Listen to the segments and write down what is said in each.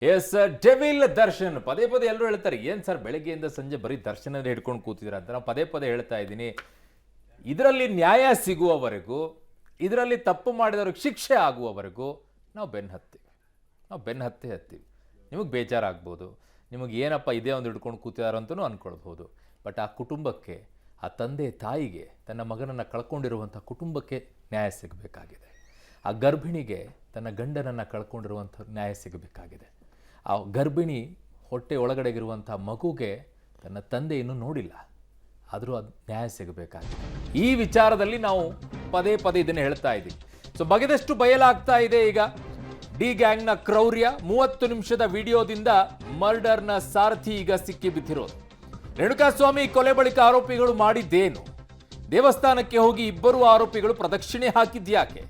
S devil Darshan ಪದೇ ಪದೇ ಎಲ್ಲರೂ ಹೇಳ್ತಾರೆ ಏನು ಸರ್ ಬೆಳಗ್ಗೆಯಿಂದ ಸಂಜೆ ಬರೀ ದರ್ಶನ ಹಿಡ್ಕೊಂಡು ಕೂತಿದ್ರ ಅಂತ ನಾವು ಪದೇ ಪದೇ ಹೇಳ್ತಾ ಇದ್ದೀನಿ. ಇದರಲ್ಲಿ ನ್ಯಾಯ ಸಿಗುವವರೆಗೂ, ಇದರಲ್ಲಿ ತಪ್ಪು ಮಾಡಿದವ್ರಿಗೆ ಶಿಕ್ಷೆ ಆಗುವವರೆಗೂ ನಾವು ಬೆನ್ನು ಹತ್ತೀವಿ. ನಿಮಗೆ ಬೇಜಾರಾಗ್ಬೋದು, ನಿಮಗೆ ಏನಪ್ಪ ಇದೇ ಒಂದು ಹಿಡ್ಕೊಂಡು ಕೂತಿದಾರಂತನೂ ಅಂದ್ಕೊಳ್ಬೋದು. ಬಟ್ ಆ ಕುಟುಂಬಕ್ಕೆ, ಆ ತಂದೆ ತಾಯಿಗೆ, ತನ್ನ ಮಗನನ್ನು ಕಳ್ಕೊಂಡಿರುವಂಥ ಕುಟುಂಬಕ್ಕೆ ನ್ಯಾಯ ಸಿಗಬೇಕಾಗಿದೆ. ಆ ಗರ್ಭಿಣಿಗೆ ತನ್ನ ಗಂಡನನ್ನು ಕಳ್ಕೊಂಡಿರುವಂಥ ನ್ಯಾಯ ಸಿಗಬೇಕಾಗಿದೆ. ಆ ಗರ್ಭಿಣಿ ಹೊಟ್ಟೆ ಒಳಗಡೆಗಿರುವಂಥ ಮಗುಗೆ ತನ್ನ ತಂದೆ ಇನ್ನೂ ನೋಡಿಲ್ಲ, ಆದರೂ ಅದು ನ್ಯಾಯ ಸಿಗಬೇಕಾಗಿದೆ. ಈ ವಿಚಾರದಲ್ಲಿ ನಾವು ಪದೇ ಪದೇ ಇದನ್ನು ಹೇಳ್ತಾ ಇದ್ದೀವಿ. ಸೊ ಬಗೆದಷ್ಟು ಬಯಲಾಗ್ತಾ ಇದೆ. ಈಗ ಡಿ ಗ್ಯಾಂಗ್ನ ಕ್ರೌರ್ಯ, 30 ನಿಮಿಷದ ವಿಡಿಯೋದಿಂದ ಮರ್ಡರ್ನ ಸಾರಥಿ ಈಗ ಸಿಕ್ಕಿ ಬಿದ್ದಿರೋದು. ರೇಣುಕಾಸ್ವಾಮಿ ಕೊಲೆ ಬಳಿಕ ಆರೋಪಿಗಳು ಮಾಡಿದ್ದೇನು? ದೇವಸ್ಥಾನಕ್ಕೆ ಹೋಗಿ ಇಬ್ಬರು ಆರೋಪಿಗಳು ಪ್ರದಕ್ಷಿಣೆ ಹಾಕಿದ್ಯಾಕೆ?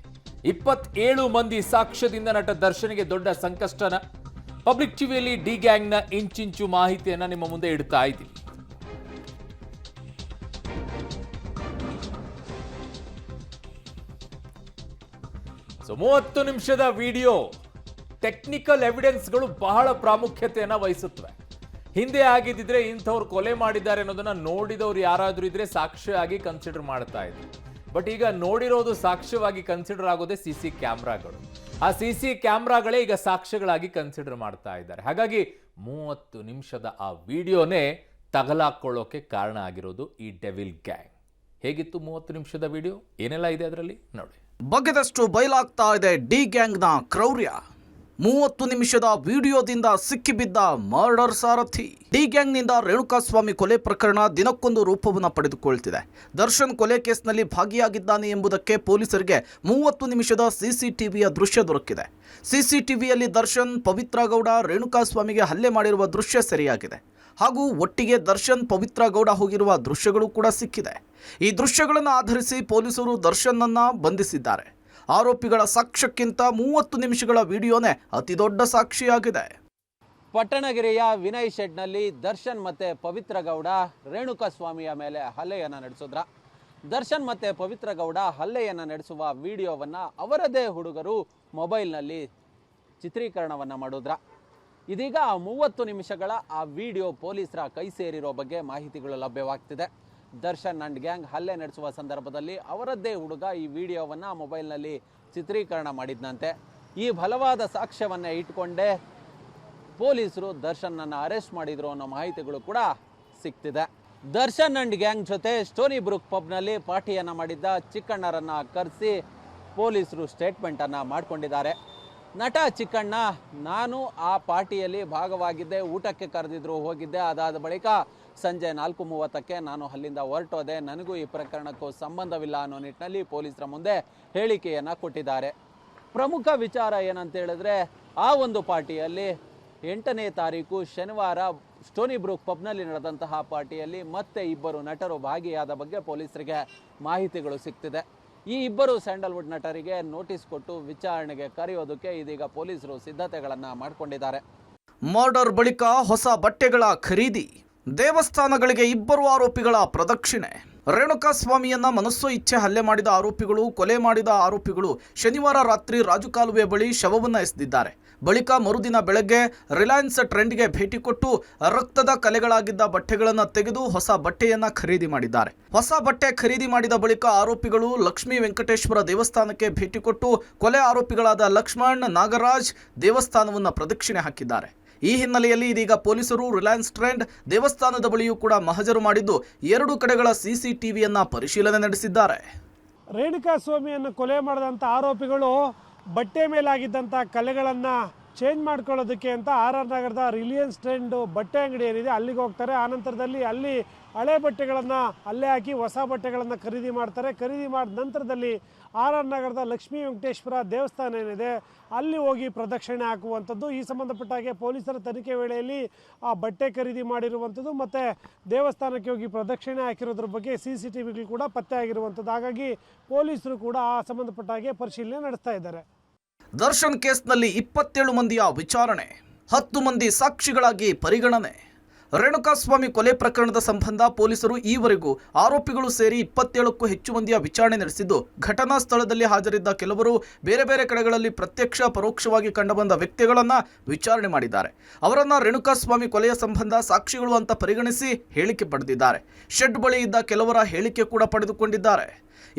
27 ಮಂದಿ ಸಾಕ್ಷ್ಯದಿಂದ ನಟ ದರ್ಶನ್ಗೆ ದೊಡ್ಡ ಸಂಕಷ್ಟನ. ಪಬ್ಲಿಕ್ ಟಿವಿಯಲ್ಲಿ ಡಿ ಗ್ಯಾಂಗ್ನ ಇಂಚಿಂಚು ಮಾಹಿತಿಯನ್ನ ನಿಮ್ಮ ಮುಂದೆ ಇಡ್ತಾ ಇದ್ದೀವಿ. ಸೊ 30 ನಿಮಿಷದ ವಿಡಿಯೋ, ಟೆಕ್ನಿಕಲ್ ಎವಿಡೆನ್ಸ್ಗಳು ಬಹಳ ಪ್ರಾಮುಖ್ಯತೆಯನ್ನು ವಹಿಸುತ್ತವೆ. ಹಿಂದೆ ಆಗಿದ್ದಿದ್ರೆ ಇಂಥವ್ರು ಕೊಲೆ ಮಾಡಿದ್ದಾರೆ ಅನ್ನೋದನ್ನ ನೋಡಿದವ್ರು ಯಾರಾದರೂ ಇದ್ರೆ ಸಾಕ್ಷ್ಯವಾಗಿ ಕನ್ಸಿಡರ್ ಮಾಡ್ತಾ ಇದ್ರು. ಬಟ್ ಈಗ ನೋಡಿರೋದು ಸಾಕ್ಷ್ಯವಾಗಿ ಕನ್ಸಿಡರ್ ಆಗೋದೇ CC ಕ್ಯಾಮ್ರಾಗಳು. ಆ CC ಕ್ಯಾಮ್ರಾಗಳೇ ಈಗ ಸಾಕ್ಷ್ಯಗಳಾಗಿ ಕನ್ಸಿಡರ್ ಮಾಡ್ತಾ ಇದ್ದಾರೆ. ಹಾಗಾಗಿ 30 ನಿಮಿಷದ ಆ ವಿಡಿಯೋನೇ ತಗಲಾಕೊಳ್ಳೋಕೆ ಕಾರಣ ಆಗಿರೋದು ಈ ಡೆವಿಲ್ ಗ್ಯಾಂಗ್. ಹೇಗಿತ್ತು 30 ನಿಮಿಷದ ವಿಡಿಯೋ? ಏನೆಲ್ಲ ಇದೆ ಅದರಲ್ಲಿ ನೋಡಿ. ಬಗೆದಷ್ಟು ಬಯಲಾಗ್ತಾ ಇದೆ ಡಿ ಗ್ಯಾಂಗ್ನ ಕ್ರೌರ್ಯ. 30 ನಿಮಿಷದ ವಿಡಿಯೋದಿಂದ ಸಿಕ್ಕಿಬಿದ್ದ ಮರ್ಡರ್ ಸಾರಥಿ. ಡಿ ಗ್ಯಾಂಗ್ನಿಂದ ರೇಣುಕಾಸ್ವಾಮಿ ಕೊಲೆ ಪ್ರಕರಣ ದಿನಕ್ಕೊಂದು ರೂಪವನ್ನು ಪಡೆದುಕೊಳ್ತಿದೆ. ದರ್ಶನ್ ಕೊಲೆ ಕೇಸ್ನಲ್ಲಿ ಭಾಗಿಯಾಗಿದ್ದಾನೆ ಎಂಬುದಕ್ಕೆ ಪೊಲೀಸರಿಗೆ 30 ನಿಮಿಷದ CCTVಯ ದೃಶ್ಯ ದೊರಕಿದೆ. CCTVಯಲ್ಲಿ ದರ್ಶನ್, ಪವಿತ್ರ ಗೌಡ, ರೇಣುಕಾಸ್ವಾಮಿಗೆ ಹಲ್ಲೆ ಮಾಡಿರುವ ದೃಶ್ಯ ಸೆರೆಯಾಗಿದೆ. ಹಾಗೂ ಒಟ್ಟಿಗೆ ದರ್ಶನ್, ಪವಿತ್ರ ಗೌಡ ಹೋಗಿರುವ ದೃಶ್ಯಗಳು ಕೂಡ ಸಿಕ್ಕಿದೆ. ಈ ದೃಶ್ಯಗಳನ್ನು ಆಧರಿಸಿ ಪೊಲೀಸರು ದರ್ಶನ್ನನ್ನ ಬಂಧಿಸಿದ್ದಾರೆ. ಆರೋಪಿಗಳ ಸಾಕ್ಷ್ಯಕ್ಕಿಂತ 30 ನಿಮಿಷಗಳ ವಿಡಿಯೋನೇ ಅತಿ ದೊಡ್ಡ ಸಾಕ್ಷಿಯಾಗಿದೆ. ಪಟ್ಟಣಗಿರಿಯ ವಿನಯ್ ಶೆಡ್ನಲ್ಲಿ ದರ್ಶನ್ ಮತ್ತೆ ಪವಿತ್ರ ಗೌಡ ರೇಣುಕಾಸ್ವಾಮಿಯ ಮೇಲೆ ಹಲ್ಲೆಯನ್ನು ನಡೆಸಿದ್ರ. ದರ್ಶನ್ ಮತ್ತೆ ಪವಿತ್ರ ಗೌಡ ಹಲ್ಲೆಯನ್ನು ನಡೆಸುವ ವಿಡಿಯೋವನ್ನು ಅವರದೇ ಹುಡುಗರು ಮೊಬೈಲ್ನಲ್ಲಿ ಚಿತ್ರೀಕರಣವನ್ನು ಮಾಡಿದ್ರ. ಇದೀಗ 30 ನಿಮಿಷಗಳ ಆ ವಿಡಿಯೋ ಪೊಲೀಸರ ಕೈ ಸೇರಿರೋ ಬಗ್ಗೆ ಮಾಹಿತಿಗಳು ಲಭ್ಯವಾಗ್ತಿದೆ. ದರ್ಶನ್ ಅಂಡ್ ಗ್ಯಾಂಗ್ ಹಲ್ಲೆ ನಡೆಸುವ ಸಂದರ್ಭದಲ್ಲಿ ಅವರದ್ದೇ ಹುಡುಗ ಈ ವಿಡಿಯೋವನ್ನು ಮೊಬೈಲ್ನಲ್ಲಿ ಚಿತ್ರೀಕರಣ ಮಾಡಿದ್ನಂತೆ. ಈ ಬಲವಾದ ಸಾಕ್ಷ್ಯವನ್ನು ಇಟ್ಕೊಂಡೇ ಪೊಲೀಸರು ದರ್ಶನ್ನನ್ನು ಅರೆಸ್ಟ್ ಮಾಡಿದ್ರು ಅನ್ನೋ ಮಾಹಿತಿಗಳು ಕೂಡ ಸಿಗ್ತಿದೆ. ದರ್ಶನ್ ಅಂಡ್ ಗ್ಯಾಂಗ್ ಜೊತೆ ಸ್ಟೋನಿ ಬ್ರೂಕ್ ಪಬ್ನಲ್ಲಿ ಪಾರ್ಟಿಯನ್ನು ಮಾಡಿದ್ದ ಚಿಕ್ಕಣ್ಣರನ್ನು ಕರೆಸಿ ಪೊಲೀಸರು ಸ್ಟೇಟ್ಮೆಂಟನ್ನು ಮಾಡಿಕೊಂಡಿದ್ದಾರೆ. ನಟ ಚಿಕ್ಕಣ್ಣ, ನಾನು ಆ ಪಾರ್ಟಿಯಲ್ಲಿ ಭಾಗವಾಗಿದ್ದೆ, ಊಟಕ್ಕೆ ಕರೆದಿದ್ರು, ಹೋಗಿದ್ದೆ. ಅದಾದ ಬಳಿಕ ಸಂಜೆ 4:30ಕ್ಕೆ ನಾನು ಅಲ್ಲಿಂದ ಹೊರಟೋದೆ. ನನಗೂ ಈ ಪ್ರಕರಣಕ್ಕೂ ಸಂಬಂಧವಿಲ್ಲ ಅನ್ನೋ ನಿಟ್ಟಿನಲ್ಲಿ ಪೊಲೀಸರ ಮುಂದೆ ಹೇಳಿಕೆಯನ್ನು ಕೊಟ್ಟಿದ್ದಾರೆ. ಪ್ರಮುಖ ವಿಚಾರ ಏನಂತ ಹೇಳಿದ್ರೆ, ಆ ಒಂದು ಪಾರ್ಟಿಯಲ್ಲಿ 8ನೇ ತಾರೀಕು ಶನಿವಾರ ಸ್ಟೋನಿ ಬ್ರೂಕ್ ಪಬ್ನಲ್ಲಿ ನಡೆದಂತಹ ಪಾರ್ಟಿಯಲ್ಲಿ ಮತ್ತೆ ಇಬ್ಬರು ನಟರು ಭಾಗಿಯಾದ ಬಗ್ಗೆ ಪೊಲೀಸರಿಗೆ ಮಾಹಿತಿಗಳು ಸಿಗ್ತಿದೆ. ಈ ಇಬ್ಬರು ಸ್ಯಾಂಡಲ್ವುಡ್ ನಟರಿಗೆ ನೋಟಿಸ್ ಕೊಟ್ಟು ವಿಚಾರಣೆಗೆ ಕರೆಯೋದಕ್ಕೆ ಇದೀಗ ಪೊಲೀಸರು ಸಿದ್ಧತೆಗಳನ್ನು ಮಾಡಿಕೊಂಡಿದ್ದಾರೆ. ಮರ್ಡರ್ ಬಳಿಕ ಹೊಸ ಬಟ್ಟೆಗಳ ಖರೀದಿ, ದೇವಸ್ಥಾನಗಳಿಗೆ ಇಬ್ಬರು ಆರೋಪಿಗಳ ಪ್ರದಕ್ಷಿಣೆ. ರೇಣುಕಾಸ್ವಾಮಿಯನ್ನ ಮನಸ್ಸೋ ಇಚ್ಛೆ ಹಲ್ಲೆ ಮಾಡಿದ ಆರೋಪಿಗಳು, ಕೊಲೆ ಮಾಡಿದ ಆರೋಪಿಗಳು ಶನಿವಾರ ರಾತ್ರಿ ರಾಜಕಾಲುವೆ ಬಳಿ ಶವವನ್ನು ಎಸೆದಿದ್ದಾರೆ. ಬಳಿಕ ಮರುದಿನ ಬೆಳಗ್ಗೆ ರಿಲಯನ್ಸ್ ಟ್ರೆಂಡ್ಗೆ ಭೇಟಿ ಕೊಟ್ಟು ರಕ್ತದ ಕಲೆಗಳಾಗಿದ್ದ ಬಟ್ಟೆಗಳನ್ನು ತೆಗೆದು ಹೊಸ ಬಟ್ಟೆಯನ್ನ ಖರೀದಿ ಮಾಡಿದ್ದಾರೆ. ಹೊಸ ಬಟ್ಟೆ ಖರೀದಿ ಮಾಡಿದ ಬಳಿಕ ಆರೋಪಿಗಳು ಲಕ್ಷ್ಮೀ ವೆಂಕಟೇಶ್ವರ ದೇವಸ್ಥಾನಕ್ಕೆ ಭೇಟಿ ಕೊಟ್ಟು ಕೊಲೆ ಆರೋಪಿಗಳಾದ ಲಕ್ಷ್ಮಣ್, ನಾಗರಾಜ್ ದೇವಸ್ಥಾನವನ್ನು ಪ್ರದಕ್ಷಿಣೆ ಹಾಕಿದ್ದಾರೆ. ಈ ಹಿನ್ನೆಲೆಯಲ್ಲಿ ಇದೀಗ ಪೊಲೀಸರು ರಿಲಯನ್ಸ್ ಟ್ರೆಂಡ್ ದೇವಸ್ಥಾನದ ಬಳಿಯೂ ಕೂಡ ಮಹಜರು ಮಾಡಿದ್ದು 2 ಕಡೆಗಳ CCTVಯನ್ನ ಪರಿಶೀಲನೆ ನಡೆಸಿದ್ದಾರೆ. ರೇಣುಕಾಸ್ವಾಮಿಯನ್ನು ಕೊಲೆ ಮಾಡಿದಂಥ ಆರೋಪಿಗಳು ಬಟ್ಟೆ ಮೇಲಾಗಿದ್ದಂಥ ಕಲೆಗಳನ್ನು ಚೇಂಜ್ ಮಾಡ್ಕೊಳ್ಳೋದಕ್ಕೆ ಅಂತ RR ನಗರದ ರಿಲಯನ್ಸ್ ಟ್ರೆಂಡ್ ಬಟ್ಟೆ ಅಂಗಡಿ ಏನಿದೆ ಅಲ್ಲಿಗೆ ಹೋಗ್ತಾರೆ. ಆನಂತರದಲ್ಲಿ ಅಲ್ಲಿ ಹಳೆ ಬಟ್ಟೆಗಳನ್ನು ಅಲ್ಲೇ ಹಾಕಿ ಹೊಸ ಬಟ್ಟೆಗಳನ್ನು ಖರೀದಿ ಮಾಡ್ತಾರೆ. ಖರೀದಿ ಮಾಡಿದ ನಂತರದಲ್ಲಿ RR ನಗರದ ಲಕ್ಷ್ಮೀ ವೆಂಕಟೇಶ್ವರ ದೇವಸ್ಥಾನ ಏನಿದೆ ಅಲ್ಲಿ ಹೋಗಿ ಪ್ರದಕ್ಷಿಣೆ ಹಾಕುವಂಥದ್ದು. ಈ ಸಂಬಂಧಪಟ್ಟ ಹಾಗೆ ಪೊಲೀಸರ ತನಿಖೆ ವೇಳೆಯಲ್ಲಿ ಆ ಬಟ್ಟೆ ಖರೀದಿ ಮಾಡಿರುವಂಥದ್ದು ಮತ್ತು ದೇವಸ್ಥಾನಕ್ಕೆ ಹೋಗಿ ಪ್ರದಕ್ಷಿಣೆ ಹಾಕಿರೋದ್ರ ಬಗ್ಗೆ CCTVಗಳು ಕೂಡ ಪತ್ತೆ ಆಗಿರುವಂಥದ್ದು. ಹಾಗಾಗಿ ಪೊಲೀಸರು ಕೂಡ ಆ ಸಂಬಂಧಪಟ್ಟ ಹಾಗೆ ಪರಿಶೀಲನೆ ನಡೆಸ್ತಾ ಇದ್ದಾರೆ. ದರ್ಶನ್ ಕೇಸ್ನಲ್ಲಿ 27 ಮಂದಿಯ ವಿಚಾರಣೆ, 10 ಮಂದಿ ಸಾಕ್ಷಿಗಳಾಗಿ ಪರಿಗಣನೆ. ರೇಣುಕಾಸ್ವಾಮಿ ಕೊಲೆ ಪ್ರಕರಣದ ಸಂಬಂಧ ಪೊಲೀಸರು ಈವರೆಗೂ ಆರೋಪಿಗಳು ಸೇರಿ 27ಕ್ಕೂ ಹೆಚ್ಚು ಮಂದಿಯ ವಿಚಾರಣೆ ನಡೆಸಿದ್ದು, ಘಟನಾ ಸ್ಥಳದಲ್ಲಿ ಹಾಜರಿದ್ದ ಕೆಲವರು ಬೇರೆ ಬೇರೆ ಕಡೆಗಳಲ್ಲಿ ಪ್ರತ್ಯಕ್ಷ ಪರೋಕ್ಷವಾಗಿ ಕಂಡುಬಂದ ವ್ಯಕ್ತಿಗಳನ್ನ ವಿಚಾರಣೆ ಮಾಡಿದ್ದಾರೆ. ಅವರನ್ನ ರೇಣುಕಾಸ್ವಾಮಿ ಕೊಲೆಯ ಸಂಬಂಧ ಸಾಕ್ಷಿಗಳು ಅಂತ ಪರಿಗಣಿಸಿ ಹೇಳಿಕೆ ಪಡೆದಿದ್ದಾರೆ. ಶೆಡ್ ಬಳಿ ಇದ್ದ ಕೆಲವರ ಹೇಳಿಕೆ ಕೂಡ ಪಡೆದುಕೊಂಡಿದ್ದಾರೆ.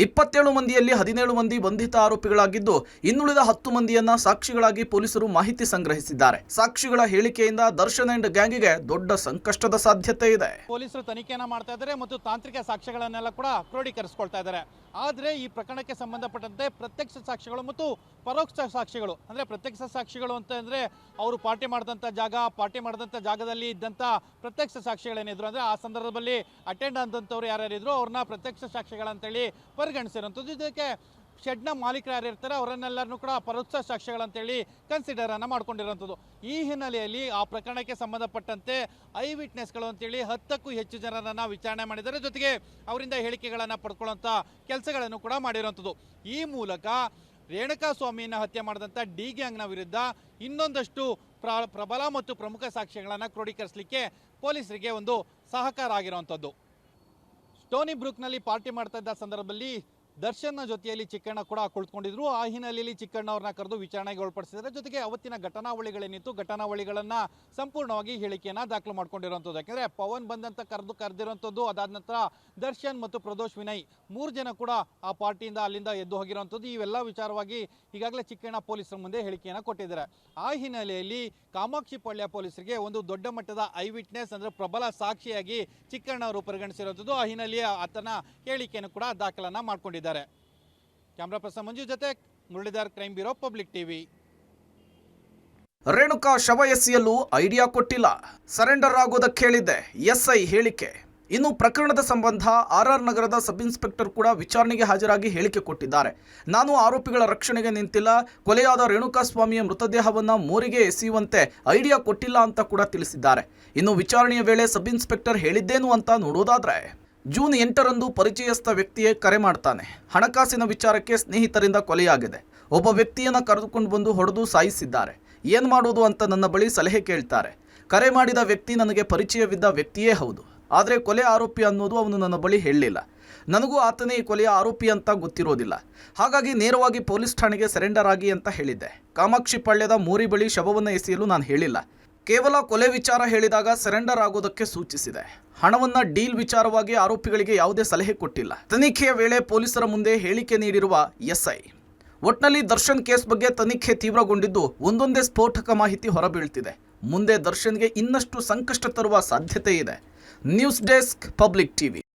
27 ಮಂದಿಯಲ್ಲಿ 17 ಮಂದಿ ಬಂಧಿತ ಆರೋಪಿಗಳಾಗಿದ್ದು, ಇನ್ನುಳಿದ 10 ಮಂದಿಯನ್ನ ಸಾಕ್ಷಿಗಳಾಗಿ ಪೊಲೀಸರು ಮಾಹಿತಿ ಸಂಗ್ರಹಿಸಿದ್ದಾರೆ. ಸಾಕ್ಷಿಗಳ ಹೇಳಿಕೆಯಿಂದ ದರ್ಶನ್ ಅಂಡ್ ಗ್ಯಾಂಗಿಗೆ ದೊಡ್ಡ ಸಂಕಷ್ಟದ ಸಾಧ್ಯತೆ ಇದೆ. ಪೊಲೀಸರು ತನಿಖೆಯನ್ನ ಮಾಡ್ತಾ ಇದ್ದಾರೆ ಮತ್ತು ತಾಂತ್ರಿಕ ಸಾಕ್ಷ್ಯಗಳನ್ನೆಲ್ಲ ಕೂಡ ಕ್ರೋಢೀಕರಿಸಿಕೊಳ್ತಾ ಇದ್ದಾರೆ. ಆದರೆ ಈ ಪ್ರಕರಣಕ್ಕೆ ಸಂಬಂಧಪಟ್ಟಂತೆ ಪ್ರತ್ಯಕ್ಷ ಸಾಕ್ಷಿಗಳು ಮತ್ತು ಪರೋಕ್ಷ ಸಾಕ್ಷಿಗಳು, ಅಂದರೆ ಪ್ರತ್ಯಕ್ಷ ಸಾಕ್ಷಿಗಳು ಅಂತ ಅಂದರೆ ಅವರು ಪಾರ್ಟಿ ಮಾಡಿದಂಥ ಜಾಗದಲ್ಲಿ ಇದ್ದಂಥ ಪ್ರತ್ಯಕ್ಷ ಸಾಕ್ಷಿಗಳೇನಿದ್ರು, ಅಂದರೆ ಆ ಸಂದರ್ಭದಲ್ಲಿ ಅಟೆಂಡ್ ಆದಂಥವ್ರು ಯಾರ್ಯಾರಿದ್ರು ಅವ್ರನ್ನ ಪ್ರತ್ಯಕ್ಷ ಸಾಕ್ಷಿಗಳಂತೇಳಿ ಪರಿಗಣಿಸಿರೋಂಥದ್ದು. ಇದಕ್ಕೆ ಶೆಡ್ನ ಮಾಲೀಕರು ಯಾರಿರ್ತಾರೆ ಅವರನ್ನೆಲ್ಲರನ್ನೂ ಕೂಡ ಪರೋಕ್ಷ ಸಾಕ್ಷ್ಯಗಳಂತೇಳಿ ಕನ್ಸಿಡರನ್ನು ಮಾಡ್ಕೊಂಡಿರೋಂಥದ್ದು. ಈ ಹಿನ್ನೆಲೆಯಲ್ಲಿ ಆ ಪ್ರಕರಣಕ್ಕೆ ಸಂಬಂಧಪಟ್ಟಂತೆ ಐ ವಿಟ್ನೆಸ್ಗಳು ಅಂತೇಳಿ 10ಕ್ಕೂ ಹೆಚ್ಚು ಜನರನ್ನು ವಿಚಾರಣೆ ಮಾಡಿದ್ದಾರೆ. ಜೊತೆಗೆ ಅವರಿಂದ ಹೇಳಿಕೆಗಳನ್ನು ಪಡ್ಕೊಳ್ಳೋಂಥ ಕೆಲಸಗಳನ್ನು ಕೂಡ ಮಾಡಿರೋಂಥದ್ದು. ಈ ಮೂಲಕ ರೇಣುಕಾಸ್ವಾಮಿಯನ್ನು ಹತ್ಯೆ ಮಾಡಿದಂಥ ಡಿ ಗ್ಯಾಂಗ್ನ ವಿರುದ್ಧ ಇನ್ನೊಂದಷ್ಟು ಪ್ರಬಲ ಮತ್ತು ಪ್ರಮುಖ ಸಾಕ್ಷ್ಯಗಳನ್ನು ಕ್ರೋಢೀಕರಿಸಲಿಕ್ಕೆ ಪೊಲೀಸರಿಗೆ ಒಂದು ಸಹಕಾರ ಆಗಿರುವಂಥದ್ದು. ಸ್ಟೋನಿ ಬ್ರೂಕ್ನಲ್ಲಿ ಪಾರ್ಟಿ ಮಾಡ್ತಾ ಇದ್ದ ಸಂದರ್ಭದಲ್ಲಿ ದರ್ಶನ್ನ ಜೊತೆಯಲ್ಲಿ ಚಿಕ್ಕಣ್ಣ ಕೂಡ ಕುಳಿತುಕೊಂಡಿದ್ರು. ಆ ಹಿನ್ನೆಲೆಯಲ್ಲಿ ಚಿಕ್ಕಣ್ಣ ಅವ್ರನ್ನ ಕರೆದು ವಿಚಾರಣೆಗೆ ಒಳಪಡಿಸಿದ್ದಾರೆ. ಜೊತೆಗೆ ಅವತ್ತಿನ ಘಟನಾವಳಿಗಳೇನಿತ್ತು, ಘಟನಾವಳಿಗಳನ್ನು ಸಂಪೂರ್ಣವಾಗಿ ಹೇಳಿಕೆಯನ್ನು ದಾಖಲು ಮಾಡ್ಕೊಂಡಿರುವಂಥದ್ದು. ಯಾಕೆಂದರೆ ಪವನ್ ಬಂದಂತ ಕರೆದಿರುವಂಥದ್ದು, ಅದಾದ ನಂತರ ದರ್ಶನ್ ಮತ್ತು ಪ್ರದೋಷ್ ವಿನಯ್ 3 ಜನ ಕೂಡ ಆ ಪಾರ್ಟಿಯಿಂದ ಅಲ್ಲಿಂದ ಎದ್ದು ಹೋಗಿರುವಂಥದ್ದು. ಇವೆಲ್ಲ ವಿಚಾರವಾಗಿ ಈಗಾಗಲೇ ಚಿಕ್ಕಣ್ಣ ಪೊಲೀಸರ ಮುಂದೆ ಹೇಳಿಕೆಯನ್ನು ಕೊಟ್ಟಿದ್ದಾರೆ. ಆ ಹಿನ್ನೆಲೆಯಲ್ಲಿ ಕಾಮಾಕ್ಷಿ ಪಾಳ್ಯ ಪೊಲೀಸರಿಗೆ ಒಂದು ದೊಡ್ಡ ಮಟ್ಟದ ಐ ವಿಟ್ನೆಸ್ ಅಂದರೆ ಪ್ರಬಲ ಸಾಕ್ಷಿಯಾಗಿ ಚಿಕ್ಕಣ್ಣ ಅವರು ಪರಿಗಣಿಸಿರುವಂಥದ್ದು. ಆ ಹಿನ್ನೆಲೆಯಲ್ಲಿ ಆತನ ಹೇಳಿಕೆಯನ್ನು ಕೂಡ ದಾಖಲನ್ನ ಮಾಡ್ಕೊಂಡಿದ್ದಾರೆ. ಕ್ಯಾಮ್ರಾ ಪರ್ಸನ್ ಮಂಜು ಜೊತೆ Muralidhar, crime bureau, public TV. Renuka ಶವ ಎಸೆಯಲು ಐಡಿಯಾ ಕೊಟ್ಟಿಲ್ಲ, ಸರೆಂಡರ್ ಆಗೋದಕ್ಕೆ ಹೇಳಿದ್ದೆ ಎಸ್ಐ ಹೇಳಿಕೆ. ಇನ್ನು ಪ್ರಕರಣದ ಸಂಬಂಧ ಆರ್ಆರ್ ನಗರದ ಸಬ್ ಇನ್ಸ್ಪೆಕ್ಟರ್ ಕೂಡ ವಿಚಾರಣೆಗೆ ಹಾಜರಾಗಿ ಹೇಳಿಕೆ ಕೊಟ್ಟಿದ್ದಾರೆ. ನಾನು ಆರೋಪಿಗಳ ರಕ್ಷಣೆಗೆ ನಿಂತಿಲ್ಲ, ಕೊಲೆಯಾದ ರೇಣುಕಾಸ್ವಾಮಿಯ ಮೃತದೇಹವನ್ನು ಮೋರಿಗೆ ಎಸೆಯುವಂತೆ ಐಡಿಯಾ ಕೊಟ್ಟಿಲ್ಲ ಅಂತ ಕೂಡ ತಿಳಿಸಿದ್ದಾರೆ. ಇನ್ನು ವಿಚಾರಣೆಯ ವೇಳೆ ಸಬ್ ಇನ್ಸ್ಪೆಕ್ಟರ್ ಹೇಳಿದ್ದೇನು ಅಂತ ನೋಡೋದಾದ್ರೆ, ಜೂನ್ 8ರಂದು ಪರಿಚಯಸ್ಥ ವ್ಯಕ್ತಿಯೇ ಕರೆ ಮಾಡ್ತಾನೆ. ಹಣಕಾಸಿನ ವಿಚಾರಕ್ಕೆ ಸ್ನೇಹಿತರಿಂದ ಕೊಲೆಯಾಗಿದೆ. ಒಬ್ಬ ವ್ಯಕ್ತಿಯನ್ನು ಕರೆದುಕೊಂಡು ಬಂದು ಹೊಡೆದು ಸಾಯಿಸಿದ್ದಾರೆ. ಏನು ಮಾಡೋದು ಅಂತ ನನ್ನ ಬಳಿ ಸಲಹೆ ಕೇಳ್ತಾರೆ. ಕರೆ ಮಾಡಿದ ವ್ಯಕ್ತಿ ನನಗೆ ಪರಿಚಯವಿದ್ದ ವ್ಯಕ್ತಿಯೇ ಹೌದು. ಆದರೆ ಕೊಲೆ ಆರೋಪಿ ಅನ್ನೋದು ಅವನು ನನ್ನ ಬಳಿ ಹೇಳಲಿಲ್ಲ. ನನಗೂ ಆತನೇ ಈ ಕೊಲೆಯ ಆರೋಪಿ ಅಂತ ಗೊತ್ತಿರೋದಿಲ್ಲ. ಹಾಗಾಗಿ ನೇರವಾಗಿ ಪೊಲೀಸ್ ಠಾಣೆಗೆ ಸರೆಂಡರ್ ಆಗಿ ಅಂತ ಹೇಳಿದ್ದೆ. ಕಾಮಾಕ್ಷಿ ಪಾಳ್ಯದ ಮೋರಿ ಬಳಿ ಶವವನ್ನು ಎಸೆಯಲು ನಾನು ಹೇಳಿಲ್ಲ. ಕೇವಲ ಕೊಲೆ ವಿಚಾರ ಹೇಳಿದಾಗ ಸರೆಂಡರ್ ಆಗೋದಕ್ಕೆ ಸೂಚಿಸಿದೆ. ಹಣವನ್ನ ಡೀಲ್ ವಿಚಾರವಾಗಿ ಆರೋಪಿಗಳಿಗೆ ಯಾವುದೇ ಸಲಹೆ ಕೊಟ್ಟಿಲ್ಲ. ತನಿಖೆಯ ವೇಳೆ ಪೊಲೀಸರ ಮುಂದೆ ಹೇಳಿಕೆ ನೀಡಿರುವ ಎಸ್ಐ. ಒಟ್ನಲ್ಲಿ ದರ್ಶನ್ ಕೇಸ್ ಬಗ್ಗೆ ತನಿಖೆ ತೀವ್ರಗೊಂಡಿದ್ದು, ಒಂದೊಂದೇ ಸ್ಫೋಟಕ ಮಾಹಿತಿ ಹೊರಬೀಳ್ತಿದೆ. ಮುಂದೆ ದರ್ಶನ್ಗೆ ಇನ್ನಷ್ಟು ಸಂಕಷ್ಟ ತರುವ ಸಾಧ್ಯತೆ ಇದೆ. News desk, public TV.